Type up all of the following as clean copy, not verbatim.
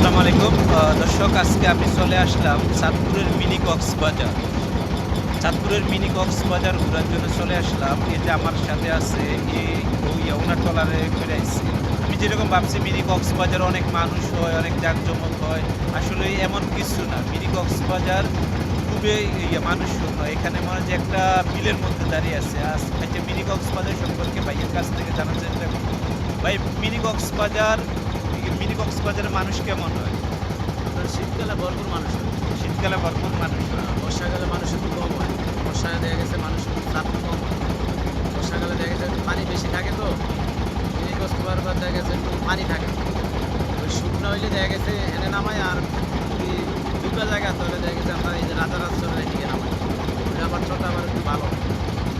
আসসালামু আলাইকুম দর্শক, আজকে আমি চলে আসলাম চাঁদপুরের মিনি কক্সবাজার। চাঁদপুরের মিনি কক্সবাজার ঘোরার জন্য চলে আসলাম। এই যে আমার সাথে আছে ওনার ট্রলারে করে আসছি। আমি যেরকম ভাবছি মিনি কক্সবাজার অনেক মানুষ হয়, অনেক জাঁকজমক হয়, আসলে এমন কিছু না। মিনি কক্সবাজার খুবই মানুষ শূন্য। এখানে মনে হয় যে একটা বিলের মধ্যে দাঁড়িয়ে আছে। আচ্ছা, মিনি কক্সবাজার সম্পর্কে ভাইয়ের কাছ থেকে জানার চেষ্টা করব। ভাই, মিনি কক্সবাজারের মানুষ কেমন হয়? আপনার শীতকালে ভরপুর মানুষ হয়। শীতকালে ভরপুর মানুষ হয়। বর্ষাকালে মানুষ একটু কম হয়। বর্ষায় দেখা গেছে মানুষ একটু চাপ কম হয়। বর্ষাকালে দেখা গেছে একটু পানি বেশি থাকে, তো মিনি কক্সবাজার দেখা গেছে একটু পানি থাকে। ওই শুকনো হইলে দেখা গেছে এনে নামায়, আর যদি দুটো জায়গা তাহলে দেখা গেছে আমরা এই যে রাজারাজ চলে দিকে নামাই। ওইটা আবার ছোট আবার একটু ভালো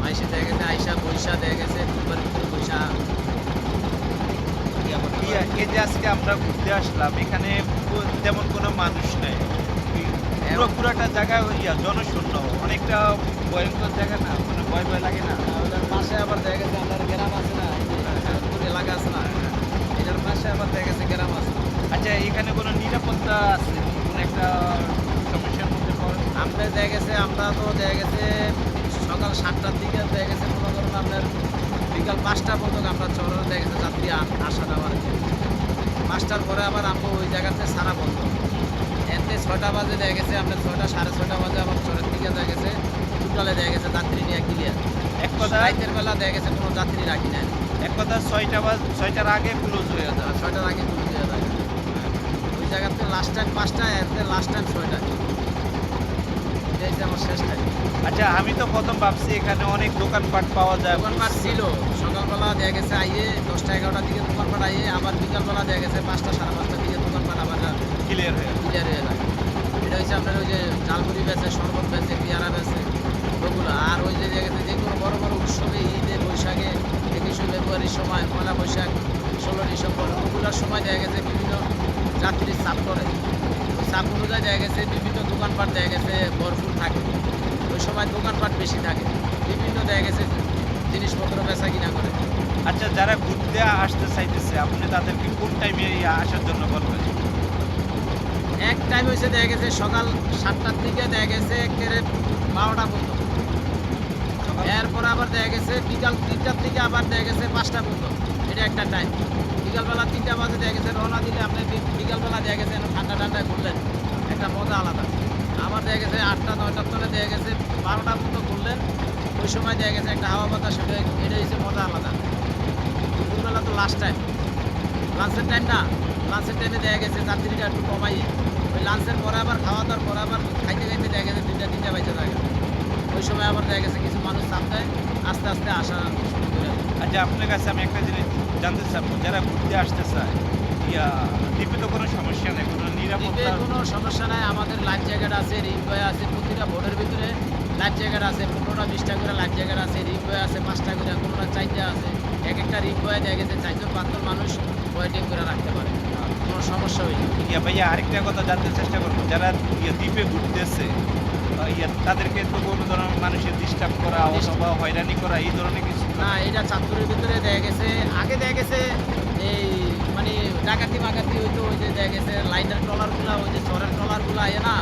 আইসে দেখা গেছে আইসা বৈশা দেখা গেছে দুবার ভিতরে বৈশা এই যে আজকে আমরা ঘুরতে আসলাম, এখানে তেমন কোনো মানুষ নেই। পুরোটা জায়গা জনশূন্য, অনেকটা ভয়ঙ্কর জায়গা না, কোনো ভয় ভয় লাগে না। ওটার পাশে আবার দেখা গেছে আপনার গ্রাম আছে না, এই যে চাঁদপুর এলাকা আছে না, এটার পাশে আবার দেখা গেছে গ্রাম আছে। আচ্ছা, এখানে কোনো নিরাপত্তা আছে? কোনো একটা সমস্যার মধ্যে পড়ে? আমরা দেখা গেছে আমরা তো দেখা গেছে সকাল 7টার দিকে দেখা গেছে মনে করুন আপনার বিকাল 5টা পর্যন্ত আমরা চরের দেখা গেছে যাত্রী আসা যাওয়ার। 5টার পরে আবার আমরা ওই জায়গাতে সারা বন্ধ। এতে 6টা বাজে দেখা গেছে আপনার 6টা 6:30 বাজে আবার চরের দিকে দেখা গেছে টোটালে দেখা গেছে যাত্রী নিয়ে ক্লিয়ার। এক কথা রাতের বেলা দেখা গেছে কোনো যাত্রী রাখি না। এক কথা 6টার আগে ক্লোজ হয়ে যায়। 6টার আগে তুলে দেওয়া যায়। ওই জায়গাতে লাস্ট টাইম 5টা, এতে লাস্ট টাইম 6টা। এটাই হচ্ছে আমার শেষ টাইম। আচ্ছা, আমি তো প্রথম ভাবছি এখানে অনেক দোকানপাট পাওয়া যায়। দোকানপাট ছিল সকালবেলা দেখা গেছে আইয়ে 10টা 11টার দিকে দোকানপাট আইয়ে, আবার বিকালবেলা দেখা গেছে 5টা 5:30টার দিকে দোকানপাট আবার ক্লিয়ার হয়ে ক্লিয়ার হয়ে যায়। এটা হচ্ছে আপনার ওই যে ঝালমুড়ি বেচে, শরবত বেচে, পেয়ারা বেচে, ওগুলো। আর ওই যে দেখা গেছে যে কোনো বড় বড় উৎসবে, ঈদে, বৈশাখে, 21শে ফেব্রুয়ারির সময়, পয়লা বৈশাখ, 16 ডিসেম্বর, ওগুলোর সময় দেখা গেছে বিভিন্ন যাত্রীর চাপ করে। ওই চাপ অনুযায়ী দেখা গেছে বিভিন্ন দোকানপাট দেখা গেছে ভরপুর থাকে। ওই সময় দোকানপাট বেশি থাকে, বিভিন্ন দেখা গেছে জিনিসপত্র বেচা কিনা করে। আচ্ছা, যারা ঘুরতে আসতে চাইতেছে আপনি তাদেরকে কোন টাইমে আসার জন্য বলবেন? এক টাইম হয়েছে দেখা গেছে সকাল 7টার দিকে দেখা গেছে একেবারে 12টা পর্যন্ত। এরপর আবার দেখা গেছে বিকাল 3টার থেকে আবার দেখা গেছে 5টা পর্যন্ত। এটা একটা টাইম। বিকালবেলা 3টা বাজে দেখা গেছে রওনা দিলে আপনি বিকালবেলা দেখা গেছে ঠান্ডা ঠান্ডায় ঘুরলেন, একটা মজা আলাদা। আবার দেখা গেছে 8টা 9টার তলে দেখা গেছে 12টা পর্যন্ত ঘুরলেন, ওই সময় দেখা গেছে একটা হাওয়া বাতাস, এটা হচ্ছে মজা আলাদা। দুপুরবেলা তো লাস্ট টাইম, লাঞ্চের টাইম না, লাঞ্চের টাইমে দেখা গেছে যাত্রীটা একটু কমাইয়ে ওই লাঞ্চের পরে আবার খাওয়া দাওয়ার পরে আবার খাইতে খাইতে দেখা গেছে 2টা 3টা বাইচে থাকে। ওই সময় আবার দেখা গেছে কিছু মানুষ চাপ দেয়, আস্তে আস্তে আসা শুরু করে। আচ্ছা, আপনার কাছে আমি একটা জিনিস জানতে চাবো, যারা ঘুরতে আসতে চায়, দ্বীপে তো কোনো সমস্যা নেই, কোনো দ্বীপে নিরাপত্তা? কোনো সমস্যা নাই। আমাদের লাইফ জ্যাকেট আছে, রিং বয় আছে, প্রতিটা বোর্ডের ভিতরে লাইফ জ্যাকেট আছে। 15টা 20টা করে লাইফ জ্যাকেট আছে, রিং বয় আছে 5টা করে, কোনোটা 4টা আছে। এক একটা রিং বয়ে দেখা গেছে 4-5 মানুষ ওয়েটিং করে রাখতে পারে, কোনো সমস্যা হয়নি। ভাইয়া, আরেকটা কথা জানতে চেষ্টা করবো, যারা দ্বীপে ঘুরতেছে তাদেরকে তো কোনো ধরনের মানুষের ডিস্টার্ব করা অথবা হয়রানি করা এই ধরনের কিছু না, এটা চাঁদপুরের ভিতরে দেখা গেছে আগে দেখা গেছে এই মানে ডাকাতি মাকাতি হইতো। ওই যে দেখা গেছে লাইনের ট্রলারগুলা, ওই যে চরের ট্রলারগুলা আয় না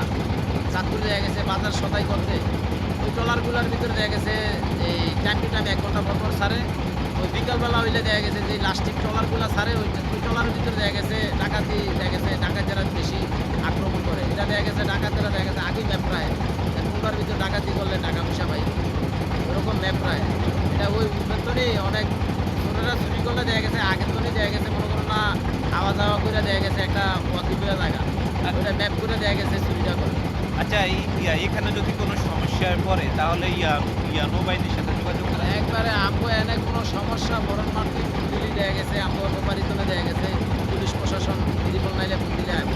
চাঁদপুরে দেখা গেছে বাজার সদাই করতে, ওই ট্রলারগুলার ভিতরে দেখা গেছে এই টাইম টু টাইম 1 ঘন্টা পর পর ছাড়ে। ওই বিকালবেলা হইলে দেখা গেছে যে লাস্টিক ট্রলারগুলা ছাড়ে, ওই ট্রলারের ভিতরে দেখা গেছে ডাকাতি, দেখা গেছে ডাকাতেরা বেশি আক্রমণ করে। এটা দেখা গেছে ডাকাতেরা দেখা গেছে আগেই ম্যাপ প্রায় নৌকার ভিতরে ডাকাতি করলে টাকা পয়সা পাই, ওরকম ম্যাপ প্রায়। এটা ওই বেতনই অনেক ছোটরা চুরি করলে দেখা গেছে আগের তনই দেখা গেছে মনে করো না খাওয়া দাওয়া করে দেখা গেছে একটা অতিপ্রিয় জায়গা, ওইটা ম্যাপ করে দেখা গেছে চুরিটা করে। আচ্ছা, এখানে যদি কোনো সমস্যায় পড়ে তাহলে নৌবাহিনীর সাথে যোগাযোগ করা? একবারে আমগো এনে কোনো সমস্যা বরণ মারতে দিলি দেখা গেছে আমগো ব্যাপারী তোলে দেখা গেছে পুলিশ প্রশাসন ত্রিপল নাইলে ফোন দিলে আমি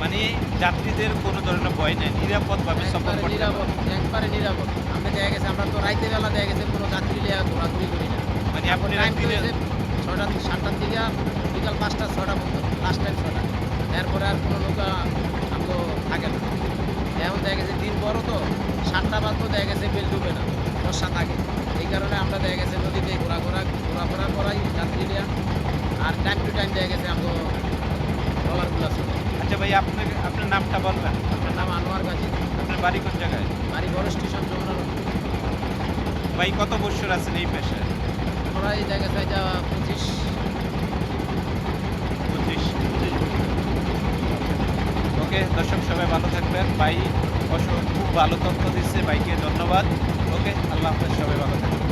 মানে যাত্রীদের কোনো ধরনের ভয় নেই, নিরাপদভাবে সফর একবারে করতে নিরাপদ, পারবে। একবারে নিরাপদ। আমরা দেখা গেছে আমরা তো রাইতে বেলা দেখা গেছে কোনো যাত্রী লিয়া ঘোরাঘুরি করি না। মানে আপনি টাইম দিনে হয়েছে 6টা 7টার দিকে বিকাল 5টা 6টা পর্যন্ত, লাস্ট টাইম 6টা। এরপরে আর কোনো নৌকা আমগো থাকে না। এখন দেখা গেছে দিন বড় তো 7টা বাদ তো দেখা গেছে বেল ডুবে না, বর্ষা থাকে। এই কারণে আমরা দেখা গেছে নদীতে ঘোরাফেরা করাই যাত্রী লিয়া। আর টাইম টু টাইম দেখা গেছে আমগো ট্রলারগুলো আচ্ছা ভাই, আপনার নামটা বলবেন? আমার নাম আনোয়ার গাজী, আপনার বাড়ি কোন জায়গায়? বাড়ি বড় স্টেশন যমুনা রোড। ভাই কত বছর আছেন এই পেশায়? প্রায় দেখা যায় যা 25। 25। ওকে দর্শক, সবাই ভালো থাকবেন। ভাই খুব ভালো তথ্য দিচ্ছে, ভাইকে ধন্যবাদ। ওকে, আল্লাহ হাফেজ, সবাই ভালো থাকবেন।